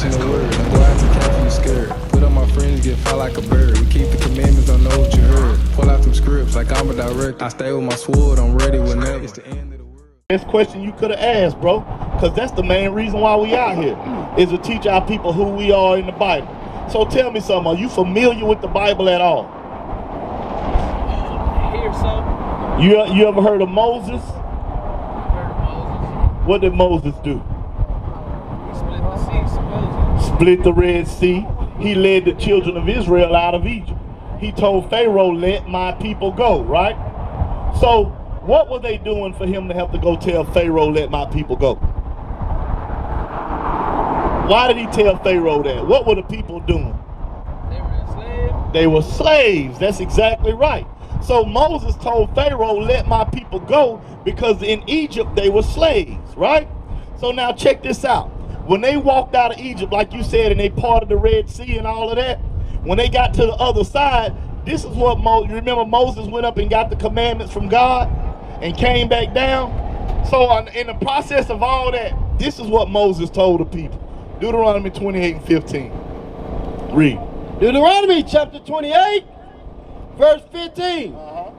in the word. Don't go out to camp you scared. Put on my friends, get fly like a bird. We keep the commandments, don't know what you heard. Pull out them scripts like I'm a director. I stay with my sword, I'm ready whenever. It's the end of the world. Best question you could have asked, bro, because that's the main reason why we out here, is to teach our people who we are in the Bible. So tell me something, are you familiar with the Bible at all? Hear some. You ever heard of Moses? Heard of Moses. What did Moses do? He split the sea, supposedly. Split the Red Sea. He led the children of Israel out of Egypt. He told Pharaoh, let my people go, right? So what were they doing for him to have to go tell Pharaoh, let my people go? Why did he tell Pharaoh that? What were the people doing? They were enslaved. They were slaves. That's exactly right. So Moses told Pharaoh, let my people go, because in Egypt they were slaves, right? So now check this out. When they walked out of Egypt, like you said, and they parted the Red Sea and all of that, when they got to the other side, this is what you remember Moses went up and got the commandments from God and came back down? So in the process of all that, this is what Moses told the people. Deuteronomy 28:15. Read. Deuteronomy chapter 28, verse 15.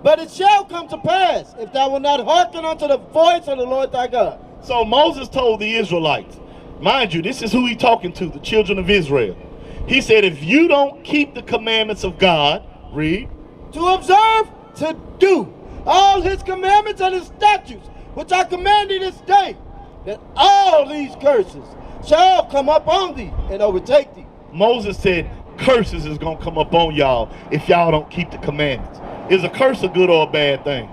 But it shall come to pass, if thou wilt not hearken unto the voice of the Lord thy God. So Moses told the Israelites, mind you, this is who he talking to, the children of Israel. He said, if you don't keep the commandments of God, read. To observe, to do all his commandments and his statutes, which I command thee this day, that all these curses shall come upon thee and overtake thee. Moses said, curses is going to come upon y'all if y'all don't keep the commandments. Is a curse a good or a bad thing?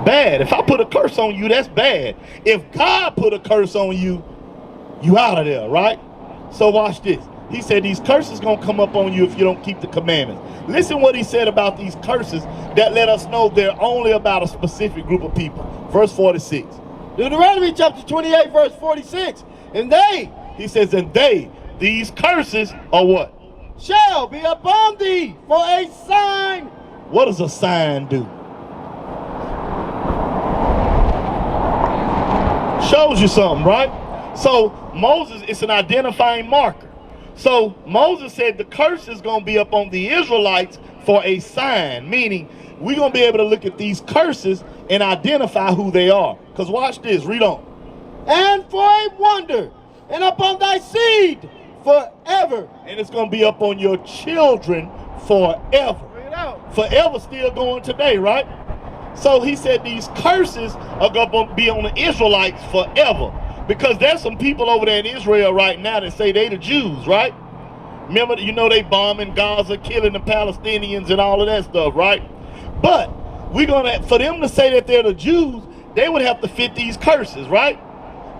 Bad. If I put a curse on you, that's bad. If God put a curse on you, you out of there, right? So watch this. He said these curses going to come up on you if you don't keep the commandments. Listen what he said about these curses that let us know they're only about a specific group of people. Verse 46. Deuteronomy chapter 28, verse 46. And they, he says, and they, these curses are what? Shall be upon thee for a sign. What does a sign do? Shows you something, right? So Moses, it's an identifying marker. So Moses said the curse is going to be up on the Israelites for a sign, meaning we're going to be able to look at these curses and identify who they are. Because watch this, read on. And for a wonder, and upon thy seed forever. And it's going to be up on your children forever. Bring it out. Forever still going today, right? So he said these curses are going to be on the Israelites forever. Because there's some people over there in Israel right now that say they the Jews, right? Remember, you know they bombing Gaza, killing the Palestinians and all of that stuff, right? But we're gonna, for them to say that they're the Jews, they would have to fit these curses, right?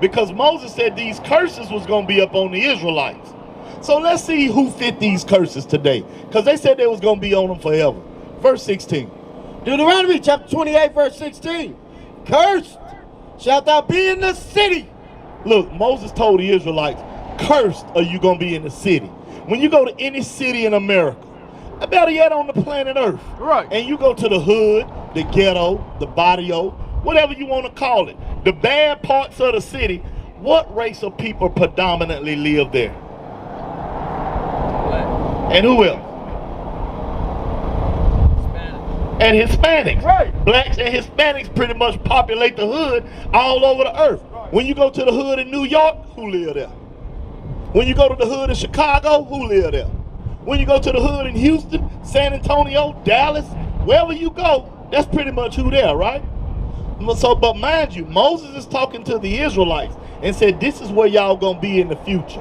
Because Moses said these curses was gonna be up on the Israelites. So let's see who fit these curses today. Because they said they was gonna be on them forever. Verse 16. Deuteronomy chapter 28, verse 16. Cursed shalt thou be in the city. Look, Moses told the Israelites, cursed are you going to be in the city. When you go to any city in America, better yet on the planet Earth, right, and you go to the hood, the ghetto, the barrio, whatever you want to call it, the bad parts of the city, what race of people predominantly live there? Black. And who else? Hispanic. And Hispanics. Right. Blacks and Hispanics pretty much populate the hood all over the earth. When you go to the hood in New York, who live there? When you go to the hood in Chicago, who live there? When you go to the hood in Houston, San Antonio, Dallas, wherever you go, that's pretty much who there, right? So, but mind you, Moses is talking to the Israelites and said, this is where y'all gonna be in the future.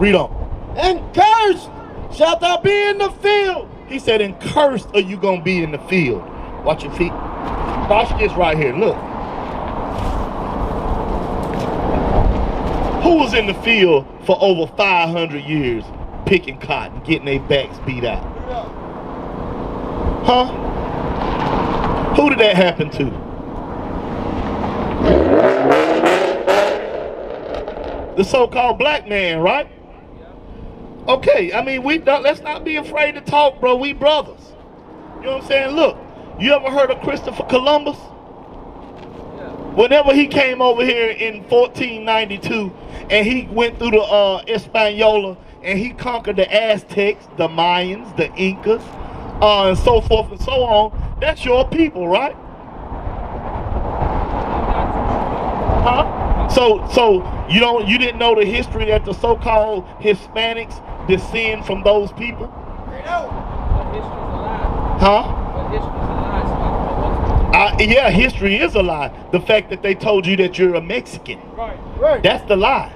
Read on. And cursed shalt thou be in the field. He said, and cursed are you gonna be in the field. Watch your feet. Watch this right here, look. Who was in the field for over 500 years picking cotton, getting their backs beat out? Huh? Who did that happen to? The so-called black man, right? Okay, I mean, let's not be afraid to talk, bro. We brothers. You know what I'm saying? Look, you ever heard of Christopher Columbus? Whenever he came over here in 1492 and he went through the Hispaniola and he conquered the Aztecs, the Mayans, the Incas, and so forth and so on, that's your people, right? Huh? So you didn't know the history that the so-called Hispanics descend from those people? But history's a lie. Huh? But history's a lie. So I don't know Yeah, history is a lie. The fact that they told you that you're a Mexican, Right. that's the lie.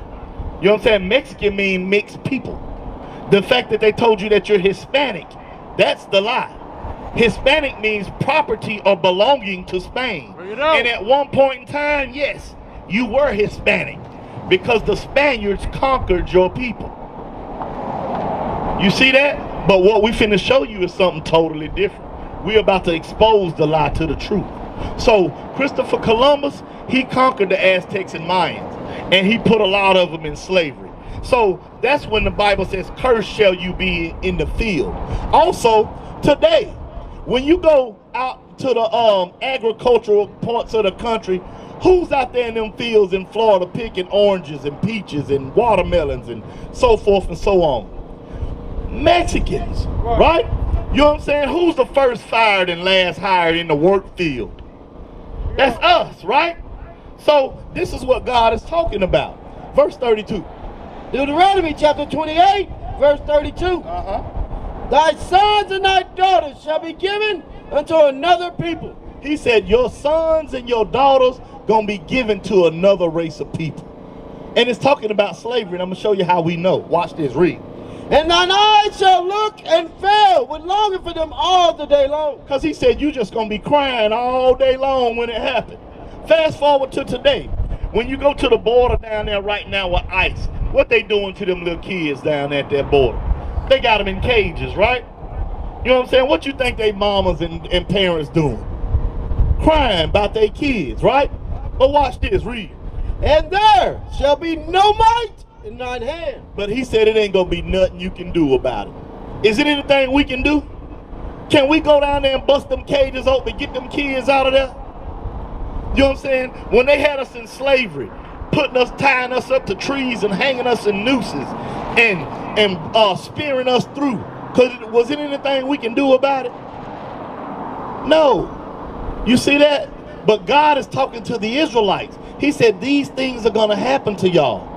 You know what I'm saying? Mexican mean mixed people. The fact that they told you that you're Hispanic, that's the lie. Hispanic means property or belonging to Spain. Bring it out. And at one point in time, yes, you were Hispanic because the Spaniards conquered your people. You see that? But what we finna show you is something totally different. We're about to expose the lie to the truth. So Christopher Columbus, he conquered the Aztecs and Mayans, and he put a lot of them in slavery. So that's when the Bible says, cursed shall you be in the field. Also, today, when you go out to the agricultural parts of the country, who's out there in them fields in Florida picking oranges and peaches and watermelons and so forth and so on? Mexicans, right? You know what I'm saying? Who's the first fired and last hired in the work field? That's us, right? So this is what God is talking about. Verse 32. Deuteronomy chapter 28, verse 32. Thy sons and thy daughters shall be given unto another people. He said your sons and your daughters gonna be given to another race of people. And it's talking about slavery, and I'm gonna show you how we know. Watch this, read. And thine eyes shall look and fail with longing for them all the day long. Because he said you just gonna be crying all day long when it happened. Fast forward to today. When you go to the border down there right now with ICE, what they doing to them little kids down at that border? They got them in cages, right? You know what I'm saying? What you think they mamas and parents doing? Crying about their kids, right? But watch this, read. And there shall be no might in thine hand. But he said it ain't gonna be nothing you can do about it. Is it anything we can do? Can we go down there and bust them cages open and get them kids out of there? You know what I'm saying? When they had us in slavery, putting us, tying us up to trees and hanging us in nooses and spearing us through. Was it anything we can do about it? No. You see that? But God is talking to the Israelites. He said these things are gonna happen to y'all.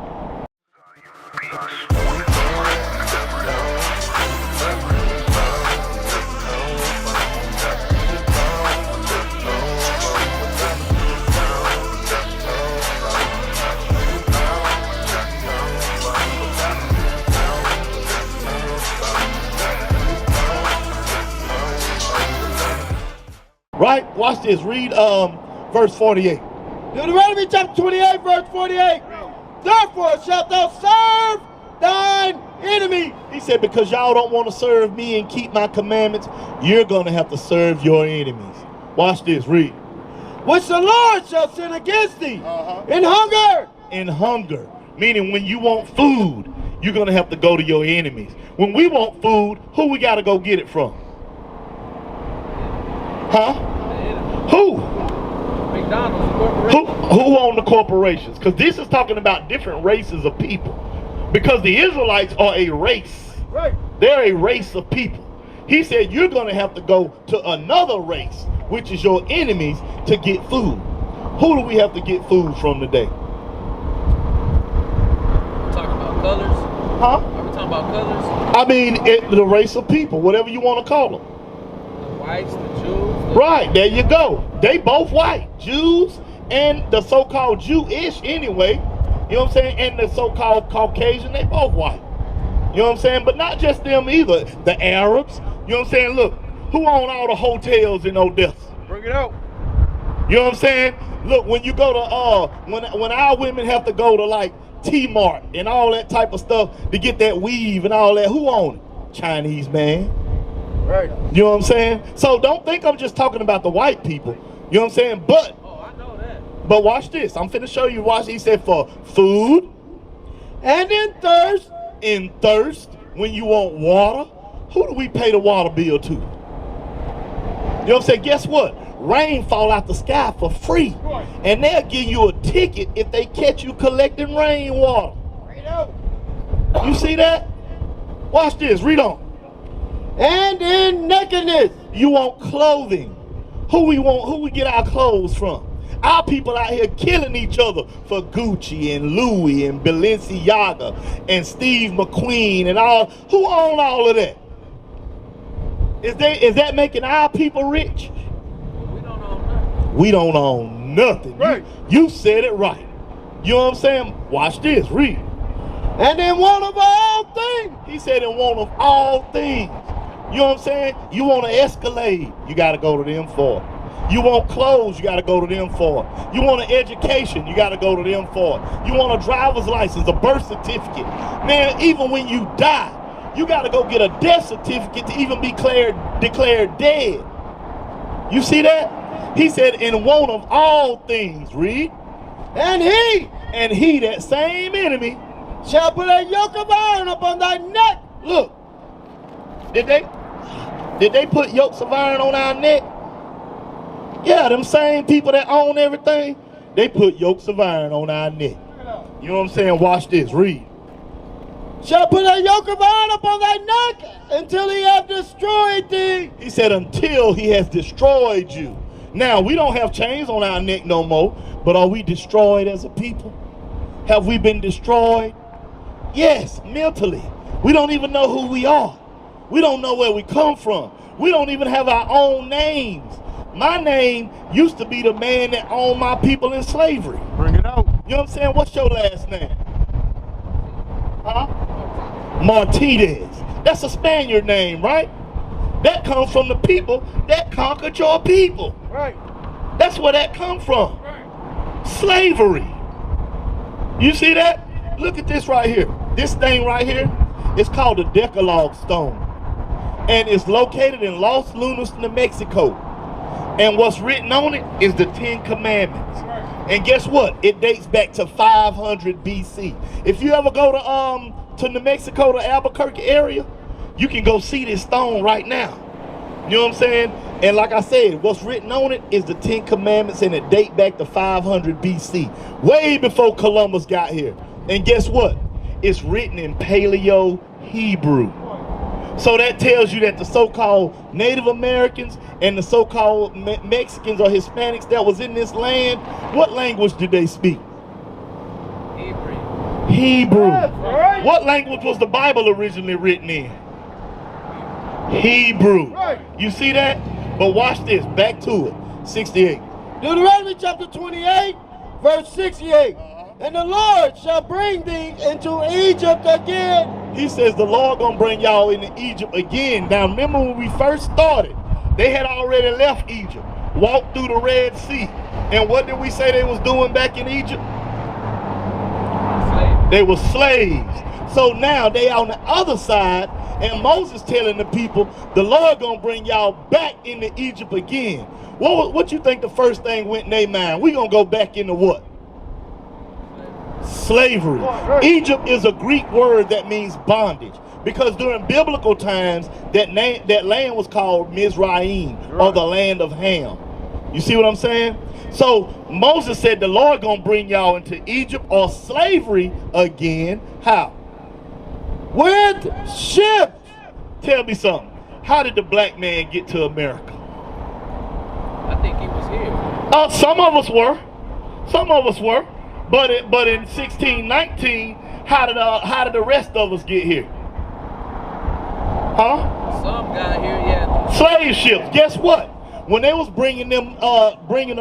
Right? Watch this. Read verse 48. Deuteronomy chapter 28, verse 48. Therefore shalt thou serve thine enemy. He said, because y'all don't want to serve me and keep my commandments, you're going to have to serve your enemies. Watch this. Read. Which the Lord shall send against thee in hunger. In hunger. Meaning when you want food, you're going to have to go to your enemies. When we want food, who we got to go get it from? Huh? Who? McDonald's, corporation. Who own the corporations? Because this is talking about different races of people. Because the Israelites are a race. Right. They're a race of people. He said you're going to have to go to another race, which is your enemies, to get food. Who do we have to get food from today? We're talking about colors. Huh? Are we talking about colors? I mean, the race of people, whatever you want to call them. The whites, the Jews. Right, there you go. They both white. Jews and the so-called Jewish anyway. You know what I'm saying? And the so-called Caucasian, they both white. You know what I'm saying? But not just them either. The Arabs. You know what I'm saying? Look, who own all the hotels in Odessa? Bring it out. You know what I'm saying? Look, when you go to, when our women have to go to like T-Mart and all that type of stuff to get that weave and all that, who own it? Chinese man. Right. You know what I'm saying? So don't think I'm just talking about the white people. You know what I'm saying? But Oh, I know that. But watch this. I'm finna show you. Watch. He said for food And in thirst. in thirst, when you want water, who do we pay the water bill to? You know what I'm saying? Guess what? rain fall out the sky for free. And they'll give you a ticket if they catch you collecting rainwater. You see that? Watch this, read on. And in nakedness. You want clothing. Who we get our clothes from? Our people out here killing each other for Gucci and Louis and Balenciaga and Steve McQueen and all. Who own all of that? Is that making our people rich? We don't own nothing. We don't own nothing. Right. You said it right. You know what I'm saying? Watch this, read. And in one of all things. He said in one of all things. You know what I'm saying? You want an Escalade, you got to go to them for it. You want clothes, you got to go to them for it. You want an education, you got to go to them for it. You want a driver's license, a birth certificate. Man, even when you die, you got to go get a death certificate to even be declared dead. You see that? He said in one of all things, read. And he, that same enemy, shall put a yoke of iron upon thy neck. look, did they put yokes of iron on our neck? Yeah, them same people that own everything, they put yokes of iron on our neck. You know what I'm saying? Watch this, read. Shall put a yoke of iron upon thy neck until he have destroyed thee. He said until he has destroyed you. Now, we don't have chains on our neck no more, but are we destroyed as a people? Have we been destroyed? Yes, mentally. We don't even know who we are. We don't know where we come from. We don't even have our own names. My name used to be the man that owned my people in slavery. Bring it out. You know what I'm saying? What's your last name? Huh? Martinez. That's a Spaniard name, right? That comes from the people that conquered your people. Right. That's where that come from. Slavery. You see that? Look at this right here. This thing right here is called the Decalogue Stone. And it's located in Los Lunas, New Mexico. And what's written on it is the 10 Commandments. And guess what? It dates back to 500 BC. If you ever go to New Mexico, the Albuquerque area, you can go see this stone right now. You know what I'm saying? And like I said, what's written on it is the 10 Commandments, and it date back to 500 BC, way before Columbus got here. And guess what? It's written in Paleo Hebrew. So that tells you that the so-called Native Americans and the so-called Mexicans or Hispanics that was in this land, what language did they speak? Hebrew. Right. What language was the Bible originally written in? Hebrew. Right. You see that? But watch this. Back to it. 68. Deuteronomy chapter 28, verse 68. And the Lord shall bring thee into Egypt again. He says the Lord gonna bring y'all into Egypt again. Now remember when we first started, they had already left Egypt, walked through the Red Sea. And what did we say they was doing back in Egypt? They were slaves. So now they on the other side, and Moses telling the people, the Lord gonna bring y'all back into Egypt again. What you think the first thing went in their mind? We gonna go back into what? Slavery. Egypt is a Greek word that means bondage, because during biblical times that land was called Mizraim, or the land of Ham. You see what I'm saying? So Moses said the Lord gonna bring y'all into Egypt or slavery again. How? With ships. Tell me something. How did the black man get to America? I think he was here. Some of us were. Some of us were. But in 1619, how did the rest of us get here? Huh? Some got here, yeah. Slave ships. Guess what? When they was bringing them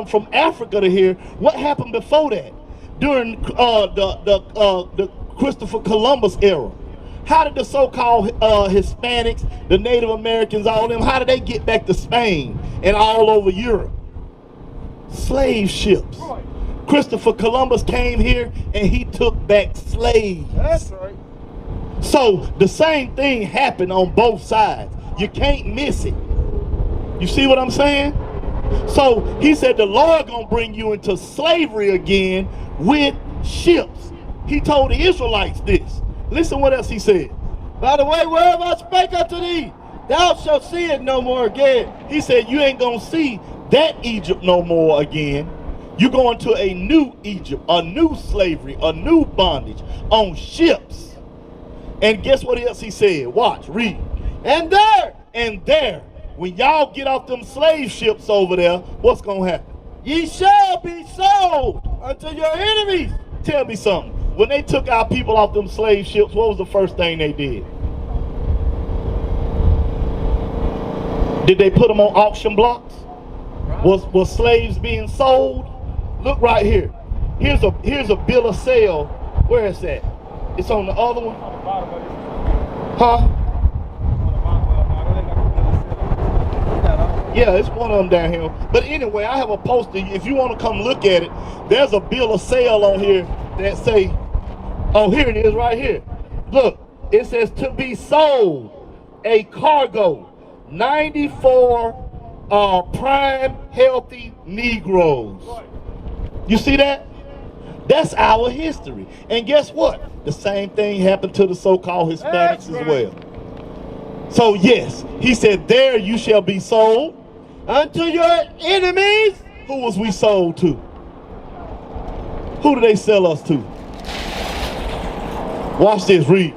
from Africa to here, what happened before that? During the Christopher Columbus era. How did the so-called Hispanics, the Native Americans, all them, how did they get back to Spain and all over Europe? Slave ships. Christopher Columbus came here and he took back slaves. That's right. So the same thing happened on both sides. You can't miss it. You see what I'm saying? So he said the Lord gonna bring you into slavery again with ships. He told the Israelites this. Listen what else he said. By the way, wherever I spake unto thee, thou shalt see it no more again. He said you ain't gonna see that Egypt no more again. You're going to a new Egypt, a new slavery, a new bondage on ships. And guess what else he said? Watch, read. And there, when y'all get off them slave ships over there, what's going to happen? Ye shall be sold unto your enemies. Tell me something. When they took our people off them slave ships, what was the first thing they did? Did they put them on auction blocks? Was slaves being sold? Look right here. Here's a bill of sale. Where is that? It's on the other one. Huh? Yeah, it's one of them down here. But anyway, I have a poster. If you want to come look at it, there's a bill of sale on here that say, oh, here it is right here. Look, it says to be sold a cargo, 94 prime healthy Negroes. You see that? That's our history. And guess what? The same thing happened to the so-called Hispanics as well. So yes, he said, there you shall be sold Unto your enemies. Who was we sold to? Who did they sell us to? Watch this, read.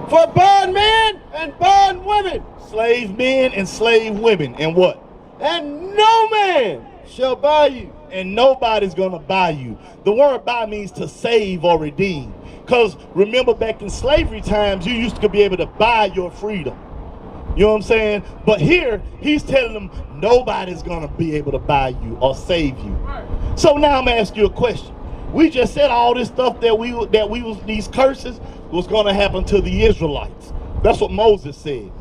For bondmen and bondwomen. Slave men and slave women. And what? And no man shall buy you. And nobody's going to buy you. The word buy means to save or redeem. Because remember back in slavery times, you used to be able to buy your freedom. You know what I'm saying? But here, he's telling them nobody's going to be able to buy you or save you. So now I'm going to ask you a question. We just said all this stuff these curses was going to happen to the Israelites. That's what Moses said.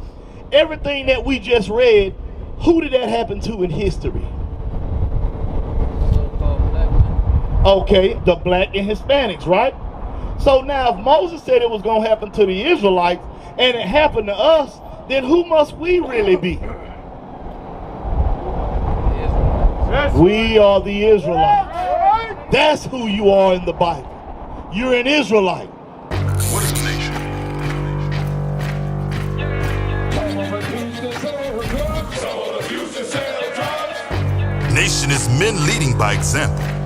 Everything that we just read, who did that happen to in history? Okay, the black and Hispanics, right? So now if Moses said it was going to happen to the Israelites and it happened to us, then who must we really be? We are the Israelites. That's who you are in the Bible. You're an Israelite. What is a nation? Nation is men leading by example.